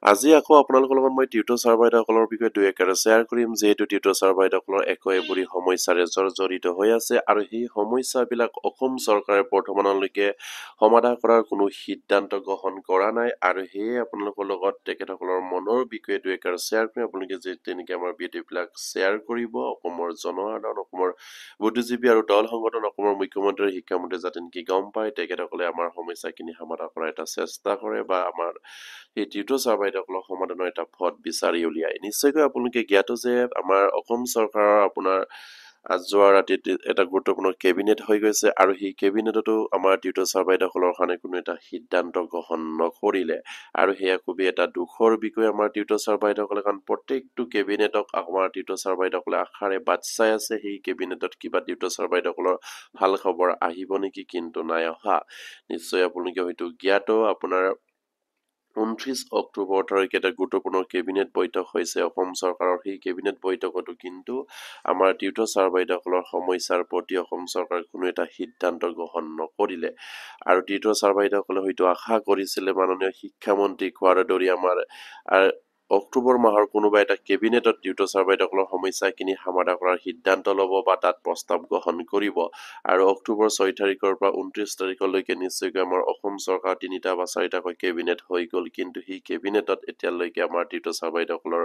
আজি আকৌ আপোনালোকৰ লগত মই টিউটৰ ছাৰ বাইদেউসকলৰ বিষয়ে দুই একাৰে শ্বেয়াৰ কৰিম যিহেতু টিউটৰ ছাৰ বাইদেউসকলৰ একো এবোৰি সমস্যাৰে জৰ্জৰিত হৈ আছে আৰু সেই সমস্যাবিলাক অসম চৰকাৰে বৰ্তমানলৈকে সমাধান কৰাৰ কোনো সিদ্ধান্ত গ্ৰহণ কৰা নাই আৰু সেয়ে আপোনালোকৰ লগত তেখেতসকলৰ মনৰ বিষয়ে দুই একাৰে শ্বেয়াৰ কৰিম আপোনালোকে যে তেনেকৈ আমাৰ ভিডিঅ'বিলাক শ্বেয়াৰ কৰিব অসমৰ জনসাধাৰণ অসমৰ বুদ্ধিজীৱী আৰু দল সংগঠন অসমৰ মুখ্যমন্ত্ৰী শিক্ষামন্ত্ৰী যাতে নেকি গম পায় তেখেতসকলে আমাৰ সমস্যাখিনি সমাধান কৰাৰ এটা চেষ্টা কৰে বা আমাৰ এই টিউটৰ ছাৰ বাইদেউসকলৰ সমাধানৰ এটা পথ বিচাৰি উলিয়ায় নিশ্চয়কৈ আপোনালোকে জ্ঞাত যে আমাৰ অসম চৰকাৰৰ আপোনাৰ যোৱা ৰাতিত এটা গুৰুত্বপূৰ্ণ কেবিনেট হৈ গৈছে আৰু সেই কেবিনেটতো আমাৰ টিউটৰ ছাৰ বাইদেউসকলৰ কাৰণে কোনো এটা সিদ্ধান্ত গ্ৰহণ নকৰিলে আৰু সেয়া খুবেই এটা দুখৰ বিষয় আমাৰ টিউটৰ ছাৰ বাইদেউসকলে কাৰণ প্ৰত্যেকটো কেবিনেটক আমাৰ টিউটৰ ছাৰ বাইদেউসকলে আশাৰে বাট চাই আছে সেই কেবিনেটত কিবা টিউটৰ ছাৰ বাইদেউসকলৰ ভাল খবৰ আহিব নেকি কিন্তু নাই অহা নিশ্চয় আপোনালোকে হয়তো জ্ঞাত আপোনাৰ 29 অক্টোবৰ তাৰিখে এটা গুৰুত্বপূৰ্ণ কেবিনেট বৈঠক হৈছে অসম চৰকাৰৰ সেই কেবিনেট বৈঠকতো কিন্তু আমাৰ টিউটৰ ছাৰ বাইদেউসকলৰ সমস্যাৰ প্ৰতি অসম চৰকাৰে কোনো এটা সিদ্ধান্ত গ্ৰহণ নকৰিলে আৰু টিউটৰ ছাৰ বাইদেউসকলে হয়তো আশা কৰিছিলে মাননীয় শিক্ষামন্ত্ৰী কোৱাৰ দৰে আমাৰ অক্টোবৰ মাহৰ কোনোবা এটা কেবিনেটত টিউটৰ ছাৰ বাইদেউসকলৰ সমস্যাখিনি সমাধান কৰাৰ সিদ্ধান্ত ল'ব বা তাত প্ৰস্তাৱ গ্ৰহণ কৰিব আৰু অক্টোবৰ 6 তাৰিখৰ পৰা 29 তাৰিখলৈকে নিশ্চয়কৈ আমাৰ অসম চৰকাৰ 3টা বা 4টাকৈ কেবিনেট হৈ গ'ল কিন্তু সেই কেবিনেটত এতিয়ালৈকে আমাৰ টিউটৰ ছাৰ বাইদেউসকলৰ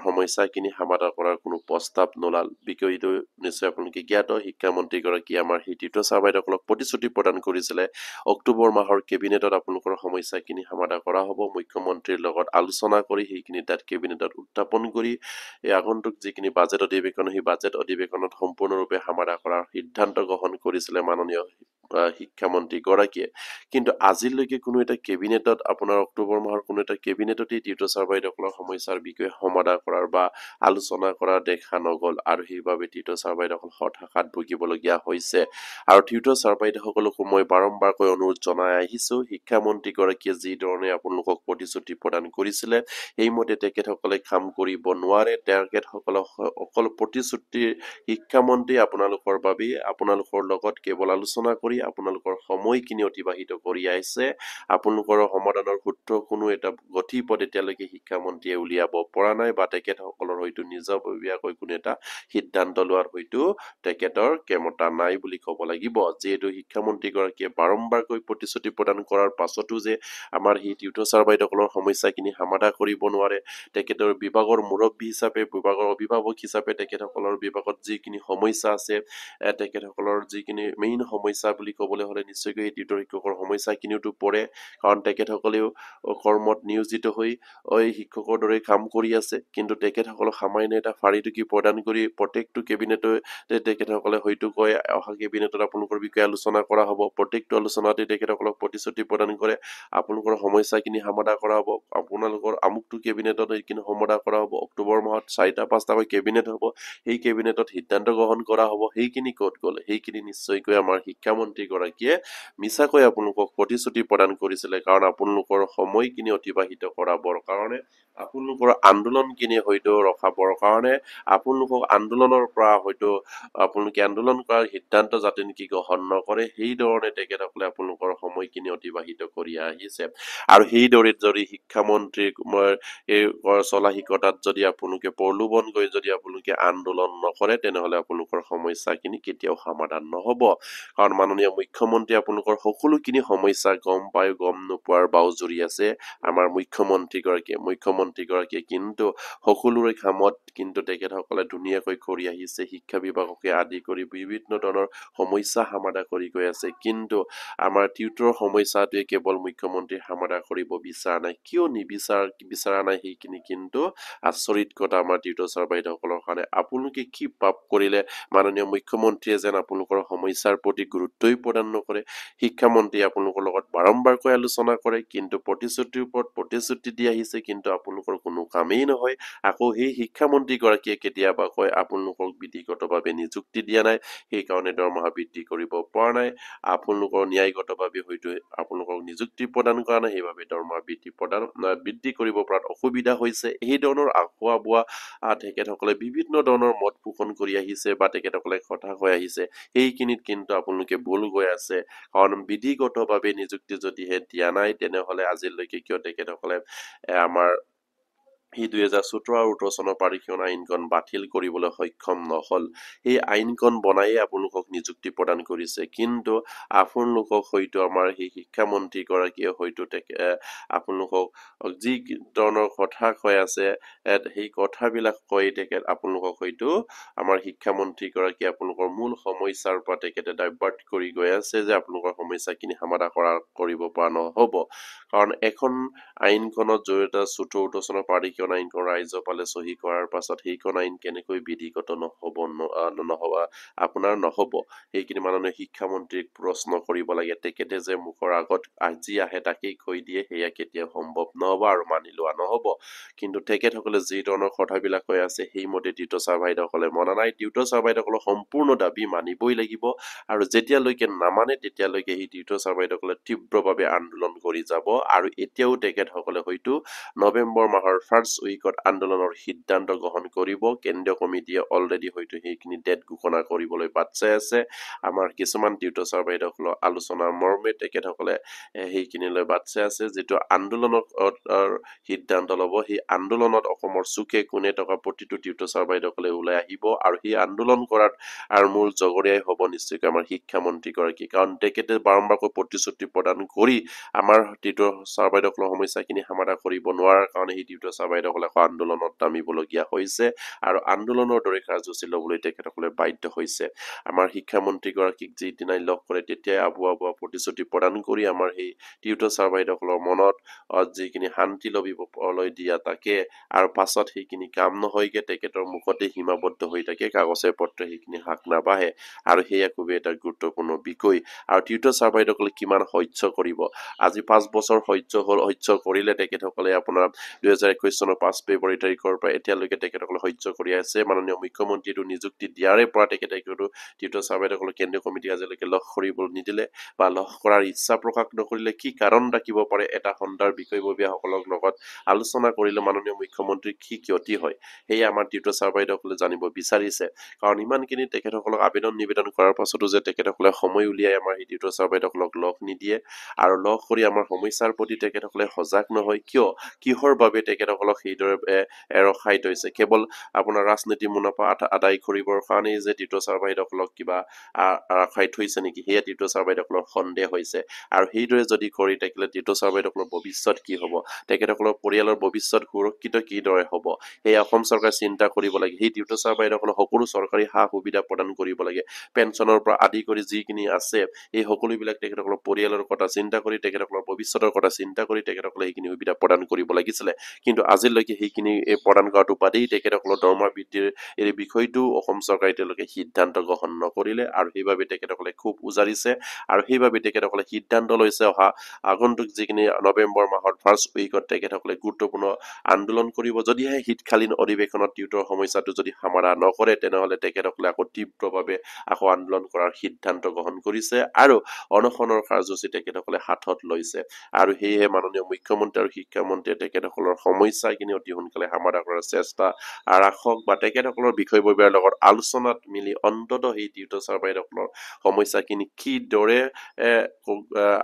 সমস্যাখিনি সমাধান কৰাৰ কোনো প্ৰস্তাৱ নোলাল বিষয়টো নিশ্চয় আপোনালোকে জ্ঞাত শিক্ষামন্ত্ৰীগৰাকী আমাৰ সেই টিউটৰ ছাৰ বাইদেউসকলক প্ৰতিশ্ৰুতি প্ৰদান কৰিছিলে অক্টোবৰ মাহৰ কেবিনেটত আপোনালোকৰ সমস্যাখিনি সমাধান কৰা হ'ব মুখ্যমন্ত্ৰীৰ লগত আলোচনা কৰি সেইখিনি তাত কেবিনেটত উত্থাপন কৰি এই আগন্তুক যিখিনি বাজেট অধিৱেশন সেই বাজেট অধিৱেশনত সম্পূৰ্ণৰূপে সমাধান কৰাৰ সিদ্ধান্ত গ্ৰহণ কৰিছিলে মাননীয় শিক্ষামন্ত্ৰী গৰাকীয়ে কিন্তু আজিলৈকে কোনো এটা কেবিনেটত আপোনাৰ অক্টোবৰ মাহৰ কোনো এটা কেবিনেটতে টিউটৰ ছাৰ বাইদেউসকলৰ সমস্যাৰ বিষয়ে সমাধান কৰাৰ বা আলোচনা কৰা দেখা নগ'ল আৰু সেইবাবে টিউটৰ ছাৰ বাইদেউসকল হতাশাত ভুগিবলগীয়া হৈছে আৰু টিউটৰ ছাৰ বাইদেউসকলকো মই বাৰম্বাৰকৈ অনুৰোধ জনাই আহিছো শিক্ষামন্ত্ৰী গৰাকীয়ে যি ধৰণে আপোনালোকক প্ৰতিশ্ৰুতি প্ৰদান কৰিছিলে সেইমতে তেখেতসকলে কাম কৰিব নোৱাৰে তেখেতসকলক অকল প্ৰতিশ্ৰুতিৰ শিক্ষামন্ত্ৰী আপোনালোকৰ বাবে আপোনালোকৰ লগত কেৱল আলোচনা কৰি আপোনালোকৰ সময়খিনি অতিবাহিত কৰি আহিছে আপোনালোকৰ সমাধানৰ সূত্ৰ কোনো এটা গতি পথ এতিয়ালৈকে শিক্ষামন্ত্ৰীয়ে উলিয়াব পৰা নাই বা তেখেতসকলৰ হয়তো নিজাববীয়াকৈ কোনো এটা সিদ্ধান্ত লোৱাৰ হয়তো তেখেতৰ ক্ষমতা নাই বুলি ক'ব লাগিব যিহেতু শিক্ষামন্ত্ৰী গৰাকীয়ে বাৰম্বাৰকৈ প্ৰতিশ্ৰুতি প্ৰদান কৰাৰ পাছতো যে আমাৰ সেই টিউটৰ ছাৰ বাইদেউসকলৰ সমস্যাখিনি সমাধান কৰিব নোৱাৰে তেখেতৰ বিভাগৰ মুৰব্বী হিচাপে বিভাগৰ অভিভাৱক হিচাপে তেখেতসকলৰ বিভাগত যিখিনি সমস্যা আছে তেখেতসকলৰ যিখিনি মেইন সমস্যা বুলি ক'বলৈ হ'লে নিশ্চয়কৈ এই টিউটৰ শিক্ষকৰ সমস্যাখিনিওতো পৰে কাৰণ তেখেতসকলেও কৰ্মত নিয়োজিত হৈ শিক্ষকৰ দৰে কাম কৰি আছে কিন্তু তেখেতসকলক সামান্য এটা ফাৰিটুকি প্ৰদান কৰি প্ৰত্যেকটো কেবিনেটে তেখেতসকলে হয়তো কয় অহা কেবিনেটত আপোনালোকৰ বিষয়ে আলোচনা কৰা হ'ব প্ৰত্যেকটো আলোচনাতে তেখেতসকলক প্ৰতিশ্ৰুতি প্ৰদান কৰে আপোনালোকৰ সমস্যাখিনি সমাধান কৰা হ'ব আপোনালোকৰ আমুকটো কেবিনেটত এইখিনি সমাধান কৰা হ'ব অক্টোবৰ মাহত 4টা 5টাকৈ কেবিনেট হ'ব সেই কেবিনেটত সিদ্ধান্ত গ্ৰহণ কৰা হ'ব সেইখিনি ক'ত গ'ল সেইখিনি নিশ্চয়কৈ আমাৰ শিক্ষামন্ত্ৰী গৰাকীয়ে মিছাকৈ আপোনালোকক প্ৰতিশ্ৰুতি প্ৰদান কৰিছিলে কাৰণ আপোনালোকৰ সময়খিনি অতিবাহিত কৰাবৰ কাৰণে আপোনালোকৰ আন্দোলনখিনি হয়তো ৰখাবৰ কাৰণে আপোনালোকক আন্দোলনৰ পৰা হয়তো আপোনালোকে আন্দোলন কৰাৰ সিদ্ধান্ত যাতে নেকি গ্ৰহণ নকৰে সেই ধৰণে তেখেতসকলে আপোনালোকৰ সময়খিনি অতিবাহিত কৰি আহিছে আৰু সেইদৰে যদি শিক্ষামন্ত্ৰীক এই চলাহিকতাত যদি আপোনালোকে প্ৰলোভন কৰি যদি আপোনালোকে আন্দোলন নকৰে তেনেহ'লে আপোনালোকৰ সমস্যাখিনি কেতিয়াও সমাধান নহ'ব কাৰণ মাননীয় মুখ্যমন্ত্ৰী আপোনালোকৰ সকলোখিনি সমস্যা গম পায় গম নোপোৱাৰ বাউজুৰি আছে আমাৰ মুখ্যমন্ত্ৰীগৰাকীয়ে কিন্তু সকলোৰে কামত কিন্তু তেখেতসকলে ধুনীয়াকৈ কৰি আহিছে শিক্ষা বিভাগকে আদি কৰি বিভিন্ন ধৰণৰ সমস্যা সমাধান কৰি গৈ আছে কিন্তু আমাৰ টিউটৰৰ সমস্যাটোৱে কেৱল মুখ্যমন্ত্ৰী সমাধান কৰিব বিচৰা নাই কিয় বিচৰা নাই সেইখিনি কিন্তু আচৰিত কথা আমাৰ টিউটৰ ছাৰ বাইদেউসকলৰ কাৰণে আপোনালোকে কি পাপ কৰিলে মাননীয় মুখ্যমন্ত্ৰীয়ে যেন আপোনালোকৰ সমস্যাৰ প্ৰতি গুৰুত্বই প্ৰদান নকৰে শিক্ষামন্ত্ৰীয়ে আপোনালোকৰ লগত বাৰম্বাৰকৈ আলোচনা কৰে কিন্তু প্ৰতিশ্ৰুতিৰ ওপৰত প্ৰতিশ্ৰুতি দি আহিছে কিন্তু আপোনালোকৰ কোনো কামেই নহয় আকৌ সেই শিক্ষামন্ত্ৰী গৰাকীয়ে কেতিয়াবা কয় আপোনালোকক বিধিগতভাৱে নিযুক্তি দিয়া নাই সেইকাৰণে দৰমহা বৃদ্ধি কৰিব পৰা নাই আপোনালোকৰ ন্যায়গতভাৱে হয়তো আপোনালোকক নিযুক্তি প্ৰদান কৰা নাই সেইবাবে দৰমহা বৃদ্ধি কৰিব পৰাত অসুবিধা হৈছে এই ধৰণৰ আখুৱা বোৱা তেখেতসকলে বিভিন্ন ধৰণৰ মত পোষণ কৰি আহিছে বা তেখেতসকলে কথা কৈ আহিছে সেইখিনিত কিন্তু আপোনালোকে ভুল মূল গৈ আছে কাৰণ বিধিগতভাৱে নিযুক্তি যদিহে দিয়া নাই তেনেহলে আজিলৈকে কিয় তেখেতসকলে আমাৰ সেই 2017 আৰু 18 চনৰ পাৰিক্ষণ আইনখন বাতিল কৰিবলৈ সক্ষম নহল এই আইনখন বনাই আপোনালোকক নিযুক্তি প্ৰদান কৰিছে কিন্তু আপোনালোকক হয়তো আমাৰ সেই শিক্ষামন্ত্ৰী গৰাকীয়ে হয়তো আপোনালোকক যি ধৰণৰ কথা কৈ আছে সেই কথাবিলাক কৈ তেখেত আপোনালোকক হয়তো আমাৰ শিক্ষামন্ত্ৰী গৰাকী আপোনালোকৰ মূল সমস্যাৰ পৰা তেখেতে ডাইভাৰ্ট কৰি গৈ আছে যে আপোনালোকৰ সমস্যাখিনি সমাধান কৰিব পৰা নহব কাৰণ এখন আইনখনত জড়িত 14 চনৰ পাৰিক্ষণ আইনখন ৰাজ্যপালে চহী কৰাৰ পাছত সেইখন আইন কেনেকৈ বিধিগত নহব আপোনাৰ নহব সেইখিনি মাননীয় শিক্ষামন্ত্ৰীক প্ৰশ্ন কৰিব লাগে তেখেতে যে মুখৰ আগত আজি আহে তাকেই কৈ দিয়ে সেয়া কেতিয়াও সম্ভৱ নহব আৰু মানি লোৱা নহব কিন্তু তেখেতসকলে যি ধৰণৰ কথাবিলাক কৈ আছে সেইমতে টিউটৰ ছাৰ বাইদেউসকলে মনা নাই টিউটৰ ছাৰ বাইদেউসকলৰ সম্পূৰ্ণ দাবী মানিবই লাগিব আৰু যেতিয়ালৈকে নামানে তেতিয়ালৈকে সেই টিউটৰ ছাৰ বাইদেউসকলে তীব্ৰভাৱে আন্দোলন কৰি যাব আৰু এতিয়াও তেখেতসকলে হয়তো নৱেম্বৰ মাহৰ ফাৰ্ষ্ট উইকত আন্দোলনৰ সিদ্ধান্ত গ্ৰহণ কৰিব কেন্দ্ৰীয় কমিটিয়ে অলৰেডি হয়তো সেইখিনি ডেট ঘোষণা কৰিবলৈ বাট চাই আছে আমাৰ কিছুমান টিউটৰ ছাৰ বাইদেউসকলৰ আলোচনাৰ মৰ্মে তেখেতসকলে সেইখিনিলৈ বাট চাই আছে যিটো আন্দোলনৰ সিদ্ধান্ত ল'ব সেই আন্দোলনত অসমৰ চুকে কোণে থকা প্ৰতিটো টিউটৰ ছাৰ বাইদেউসকলে ওলাই আহিব আৰু সেই আন্দোলন কৰাত আৰু মূল জগৰীয়াই হ'ব নিশ্চয়কৈ আমাৰ শিক্ষামন্ত্ৰী গৰাকী কাৰণ তেখেতে বাৰম্বাৰকৈ প্ৰতিশ্ৰুতি প্ৰদান কৰি আমাৰ টিউটৰ ছাৰ বাইদেউসকলৰ সমস্যাখিনি সমাধান কৰিব নোৱাৰাৰ কাৰণে সেই টিউটৰ ছাৰ বাইদেউসকলে আন্দোলনত নামিবলগীয়া হৈছে আৰু আন্দোলনৰ দৰে কাৰ্যসূচী ল'বলৈ তেখেতসকলে বাধ্য হৈছে আমাৰ শিক্ষামন্ত্ৰী গৰাকীক যিদিনাই লগ কৰে তেতিয়াই আবুৱা প্ৰতিশ্ৰুতি প্ৰদান কৰি আমাৰ সেই টিউটৰ ছাৰ বাইদেউসকলৰ মনত যিখিনি শান্তি লভিবলৈ দিয়া তাকে আৰু পাছত সেইখিনি কাম নহয়গে তেখেতৰ মুখতে সীমাবদ্ধ হৈ থাকে কাগজে পত্ৰে সেইখিনি হাক নাবাঢ়ে আৰু সেয়া খুবেই এটা গুৰুত্বপূৰ্ণ বিষয় আৰু টিউটৰ ছাৰ বাইদেউসকলে কিমান সহ্য কৰিব আজি 5 বছৰ সহ্য কৰিলে তেখেতসকলে আপোনাৰ 2021 চনৰ 5 ফেব্ৰুৱাৰী তাৰিখৰ পৰা এতিয়ালৈকে তেখেতসকলে সহ্য কৰি আছে মাননীয় মুখ্যমন্ত্ৰীটো নিযুক্তি দিয়াৰে পৰা তেখেতসকলে টিউটৰ ছাৰ বাইদেউসকলে কেন্দ্ৰীয় কমিটি আজিলৈকে লগ কৰিব নিদিলে বা লগ কৰাৰ ইচ্ছা প্ৰকাশ নকৰিলে কি কাৰণ ৰাখিব পাৰে এটা সন্ধাৰ বিষয়ববীয়াসকলৰ লগত আলোচনা কৰিলে মাননীয় মুখ্যমন্ত্ৰীৰ কি ক্ষতি হয় সেয়া আমাৰ টিউটৰ ছাৰ বাইদেউসকলে জানিব বিচাৰিছে কাৰণ ইমানখিনি তেখেতসকলক আবেদন নিবেদন কৰাৰ পাছতো যে তেখেতসকলে সময় উলিয়াই আমাৰ এই টিউটৰ ছাৰ বাইদেউসকলক লগ নিদিয়ে আৰু লগ কৰি আমাৰ সমস্যাৰ প্ৰতি তেখেতসকলে সজাগ নহয় কিহৰ বাবে তেখেতসকলক সেইদৰে ৰখাই থৈছে কেৱল আপোনাৰ ৰাজনীতি মুনাফা আদায় কৰিবৰ কাৰণেই যে টিউটৰ ছাৰ বাইদেউসকলক কিবা ৰখাই থৈছে নেকি সেয়া টিউটৰ ছাৰ বাইদেউসকলৰ সন্দেহ হৈছে আৰু সেইদৰে যদি কৰি থাকিলে টিউটৰ ছাৰ বাইদেউসকলৰ ভৱিষ্যত কি হ'ব তেখেতসকলৰ পৰিয়ালৰ ভৱিষ্যত সুৰক্ষিত কিদৰে হ'ব সেই অসম চৰকাৰে চিন্তা কৰিব লাগে সেই টিউটৰ ছাৰ বাইদেউসকলক সকলো চৰকাৰী সা সুবিধা প্ৰদান কৰিব লাগে পেঞ্চনৰ পৰা আদি কৰি যিখিনি আছে এই সকলোবিলাক তেখেতসকলৰ পৰিয়ালৰ কথা চিন্তা কৰি তেখেতসকলৰ ভৱিষ্যতৰ কথা চিন্তা কৰি তেখেতসকলে সেইখিনি সুবিধা প্ৰদান কৰিব লাগিছিলে কিন্তু আজিলৈকে সেইখিনি প্ৰদান কৰাটো বাদেই তেখেতসকলৰ দৰমহা বৃদ্ধিৰ এই বিষয়টো অসম চৰকাৰে তেওঁলোকে সিদ্ধান্ত গ্ৰহণ নকৰিলে আৰু সেইবাবে তেখেতসকলে খুব উজাৰিছে আৰু সেইবাবে তেখেতসকলে সিদ্ধান্ত লৈছে অহা আগন্তুক যিখিনি নৱেম্বৰ মাহৰ ফাৰ্ষ্ট উইকত তেখেতসকলে গুৰুত্বপূৰ্ণ আন্দোলন কৰিব যদিহে শীতকালীন অধিৱেশনত টিউটৰ সমস্যাটো যদি সমাধান নকৰে তেনেহলে তেখেতসকলে আকৌ তীব্ৰভাৱে আকৌ আন্দোলন কৰাৰ সিদ্ধান্ত গ্ৰহণ কৰিছে আৰু অনশনৰ কাৰ্যসূচী তেখেতসকলে হাতত লৈছে আৰু সেয়েহে মাননীয় মুখ্যমন্ত্ৰী আৰু শিক্ষামন্ত্ৰীয়ে তেখেতসকলৰ সমস্যাখিনি অতি সোনকালে সমাধান কৰাৰ চেষ্টা ৰাখক বা তেখেতসকলৰ বিষয়ববীয়াৰ লগত আলোচনাত মিলি অন্তত সেই টিউটৰ ছাৰ বাইদেউসকলৰ সমস্যাখিনি কিদৰে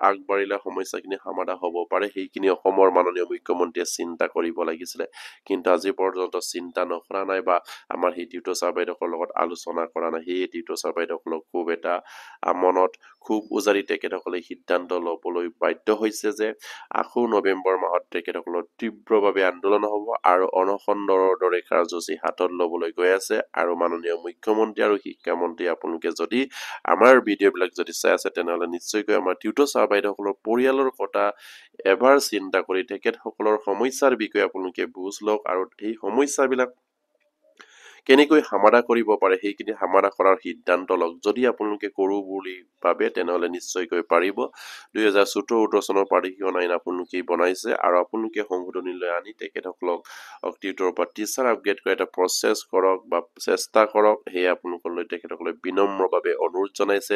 আগবাঢ়িলে সমস্যাখিনি সমাধান হ'ব পাৰে সেইখিনি অসমৰ মাননীয় মুখ্যমন্ত্ৰীয়ে চিন্তা কৰিব লাগিছিলে কিন্তু আজি পৰ্যন্ত চিন্তা নকৰা নাই বা আমাৰ সেই টিউটৰ ছাৰ বাইদেউসকলৰ লগত আলোচনা কৰা নাই সেই টিউটৰ ছাৰ বাইদেউসকলক খুব এটা মনত খুব উজাৰি তেখেতসকলে সিদ্ধান্ত ল'বলৈ বাধ্য হৈছে যে আকৌ নৱেম্বৰ মাহত তেখেতসকলৰ তীব্ৰভাৱে আন্দোলন হ'ব আৰু অনশনৰ দৰে কাৰ্যসূচী হাতত ল'বলৈ গৈ আছে আৰু মাননীয় মুখ্যমন্ত্ৰী আৰু শিক্ষামন্ত্ৰী আপোনালোকে যদি আমাৰ ভিডিঅ'বিলাক যদি চাই আছে তেনেহলে নিশ্চয়কৈ আমাৰ টিউটৰ ছাৰ বাইদেউসকলৰ পৰিয়ালৰ কথা এবাৰ চিন্তা কৰি তেখেতসকলৰ সমস্যাৰ বিষয়ে আপোনালোকে বুজ লওক আৰু এই সমস্যাবিলাক কেনেকৈ সমাধান কৰিব পাৰে সেইখিনি সমাধান কৰাৰ সিদ্ধান্ত লওক যদি আপোনালোকে কৰো বুলি ভাবে তেনেহলে নিশ্চয়কৈ পাৰিব 2017 চনৰ পাৰিক্ষণ আইন আপোনালোকে বনাইছে আৰু আপোনালোকে সংশোধনীলৈ আনি তেখেতসকলক টিউটৰৰ পৰা টিচাৰ আপগ্ৰেড কৰা এটা প্ৰচেছ কৰক বা চেষ্টা কৰক সেয়া আপোনালোকলৈ তেখেতসকলে বিনম্ৰভাৱে অনুৰোধ জনাইছে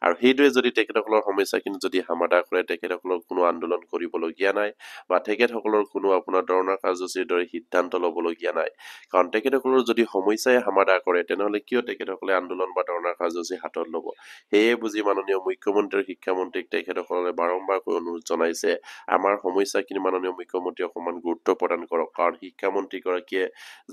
আৰু সেইদৰে যদি তেখেতসকলৰ সমস্যাখিনি যদি সমাধান কৰে তেখেতসকলৰ কোনো আন্দোলন কৰিবলগীয়া নাই বা তেখেতসকলৰ কোনো আপোনাৰ ধৰণৰ কাৰ্যসূচীৰ দৰে সিদ্ধান্ত ল'বলগীয়া নাই কাৰণ তেখেতসকলৰ যদি সমস্যাই সমাধান কৰে তেনেহলে কিয় তেখেতসকলে আন্দোলন বা ধৰ্ণাৰ কাৰ্যসূচী হাতত ল'ব সেয়ে বুজি মাননীয় মুখ্যমন্ত্ৰী আৰু শিক্ষামন্ত্ৰীক তেখেতসকলে বাৰম্বাৰকৈ অনুৰোধ জনাইছে আমাৰ সমস্যাখিনি মাননীয় মুখ্যমন্ত্ৰী অকমান গুৰুত্ব প্ৰদান কৰক কাৰণ শিক্ষামন্ত্ৰীগৰাকীয়ে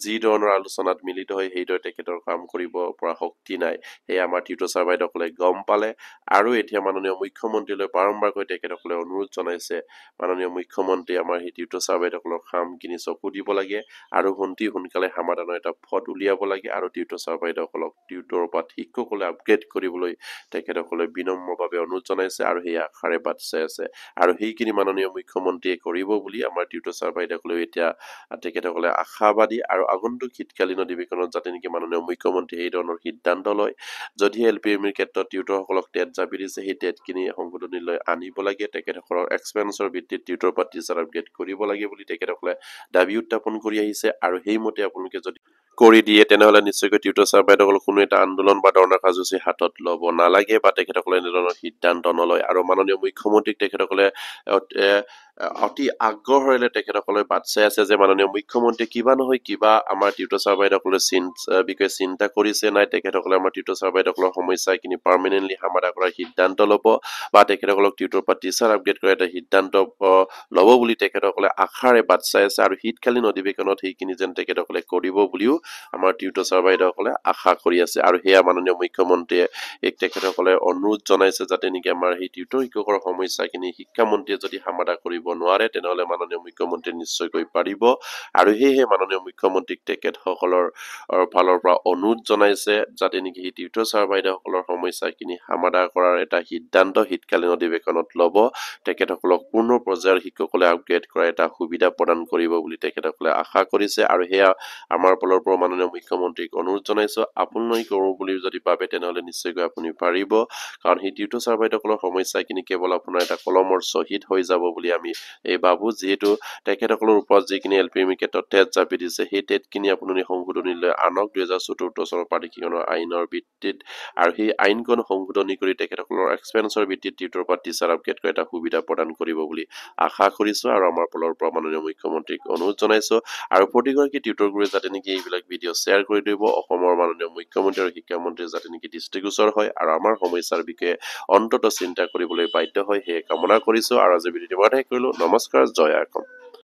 যি ধৰণৰ আলোচনাত মিলিত হয় সেইদৰে তেখেতৰ কাম কৰিব পৰা শক্তি নাই সেয়ে আমাৰ টিউটৰ ছাৰ বাইদেউসকলে গম পালে আৰু এতিয়া মাননীয় মুখ্যমন্ত্ৰীলৈ বাৰম্বাৰকৈ তেখেতসকলে অনুৰোধ জনাইছে মাননীয় মুখ্যমন্ত্ৰী আমাৰ সেই টিউটৰ ছাৰ বাইদেউসকলৰ কামখিনি চকু দিব লাগে আৰু অতি সোনকালে সমাধানৰ এটা পথ উলিয়াব লাগে আৰু টিউটৰ ছাৰ বাইদেউসকলক টিউটৰ ওপৰত শিক্ষকসকলে আপগ্ৰেড কৰিবলৈ তেখেতসকলে বিনম্ৰভাৱে অনুৰোধ জনাইছে আৰু সেই আশাৰে বাট চাই আছে আৰু সেইখিনি মাননীয় মুখ্যমন্ত্ৰীয়ে কৰিব বুলি আমাৰ টিউটৰ ছাৰ বাইদেউসকলেও এতিয়া তেখেতসকলে আশাবাদী আৰু আগন্তুক শীতকালীন অধিৱেশনত যাতে নেকি মাননীয় মুখ্যমন্ত্ৰীয়ে এই ধৰণৰ সিদ্ধান্ত লয় যদি LPMৰ ক্ষেত্ৰত টিউটৰসকলক টেট জাপি দিছে সেই টেটখিনি সংশোধনীলৈ আনিব লাগে তেখেতসকলৰ এক্সপেন্সৰ ভিত্তিত টিউটৰ বা টিচাৰ আপগ্ৰেড কৰিব লাগে বুলি তেখেতসকলে দাবী উত্থাপন কৰি আহিছে আৰু সেইমতে আপোনালোকে যদি কৰি দিয়ে তেনেহলে নিশ্চয়কৈ টিউটৰ ছাৰ বাইদেউসকলক কোনো এটা আন্দোলন বা ধৰ্ণা কাৰ্যসূচী হাতত ল'ব নালাগে বা তেখেতসকলে এনেধৰণৰ সিদ্ধান্ত নলয় আৰু মাননীয় মুখ্যমন্ত্ৰীক তেখেতসকলে অতি আগ্ৰহেৰে তেখেতসকলে বাট চাই আছে যে মাননীয় মুখ্যমন্ত্ৰী কিবা নহয় কিবা আমাৰ টিউটৰ ছাৰ বাইদেউসকলে বিষয়ে চিন্তা কৰিছে নাই তেখেতসকলে আমাৰ টিউটৰ ছাৰ বাইদেউসকলৰ সমস্যাখিনি পাৰ্মানেণ্টলি সমাধান কৰাৰ সিদ্ধান্ত ল'ব বা তেখেতসকলক টিউটৰ বা টিচাৰ আপগ্ৰেড কৰাৰ এটা সিদ্ধান্ত ল'ব বুলি তেখেতসকলে আশাৰে বাট চাই আছে আৰু শীতকালীন অধিৱেশনত সেইখিনি যেন তেখেতসকলে কৰিব বুলিও আমাৰ টিউটৰ ছাৰ বাইদেউসকলে আশা কৰি আছে আৰু সেয়া মাননীয় মুখ্যমন্ত্ৰীয়ে তেখেতসকলে অনুৰোধ জনাইছে যাতে নেকি আমাৰ সেই টিউটৰ শিক্ষকৰ সমস্যাখিনি শিক্ষামন্ত্ৰীয়ে যদি সমাধান কৰিব নোৱাৰে তেনেহলে মাননীয় মুখ্যমন্ত্ৰীয়ে নিশ্চয়কৈ পাৰিব আৰু সেয়েহে মাননীয় মুখ্যমন্ত্ৰীক তেখেতসকলৰ ফালৰ পৰা অনুৰোধ জনাইছে যাতে নেকি সেই টিউটৰ ছাৰ বাইদেউসকলৰ সমস্যাখিনি সমাধান কৰাৰ এটা সিদ্ধান্ত শীতকালীন অধিৱেশনত ল'ব তেখেতসকলক পূৰ্ণ পৰ্যায়ৰ শিক্ষকসকলে আপগ্ৰেড কৰাৰ এটা সুবিধা প্ৰদান কৰিব বুলি তেখেতসকলে আশা কৰিছে আৰু সেয়া আমাৰ ফালৰ পৰা মাননীয় মুখ্যমন্ত্ৰীক অনুৰোধ জনাইছো আপুনি কৰো বুলি যদি ভাবে তেনেহলে নিশ্চয়কৈ আপুনি পাৰিব কাৰণ সেই টিউটৰ ছাৰ বাইদেউসকলৰ সমস্যাখিনি কেৱল আপোনাৰ এটা কলমৰ শ্বহীদ হৈ যাব বুলি আমি এই ভাবো যিহেতু তেখেতসকলৰ ওপৰত যিখিনি LPM ক্ষেত্ৰত টেট জাপি দিছে সেই টেটখিনি আপুনি সংশোধনীলৈ আনক 2014 চনৰ পাৰ্টিকৰণৰ আইনৰ ভিত্তিত আৰু সেই আইনখন সংশোধনী কৰি তেখেতসকলৰ এক্সপেন্সৰ ভিত্তিত টিউটৰ বা টিচাৰ আপগ্ৰেড কৰা এটা সুবিধা প্ৰদান কৰিব বুলি আশা কৰিছো আৰু আমাৰ ফালৰ পৰা মাননীয় মুখ্যমন্ত্ৰীক অনুৰোধ জনাইছো আৰু প্ৰতিগৰাকী টিউটৰ গুৰুৱে যাতে নেকি এইবিলাক ভিডিঅ' শ্বেয়াৰ কৰি দিব অসমৰ মাননীয় মুখ্যমন্ত্ৰী আৰু শিক্ষামন্ত্ৰী যাতে নেকি দৃষ্টিগোচৰ হয় আৰু আমাৰ সমস্যাৰ বিষয়ে অন্তত চিন্তা কৰিবলৈ বাধ্য হয় সেয়ে কামনা কৰিছো আৰু আজি ভিডিঅ'টো ইমানতে কৰিলো নমস্কাৰ জয় অসম।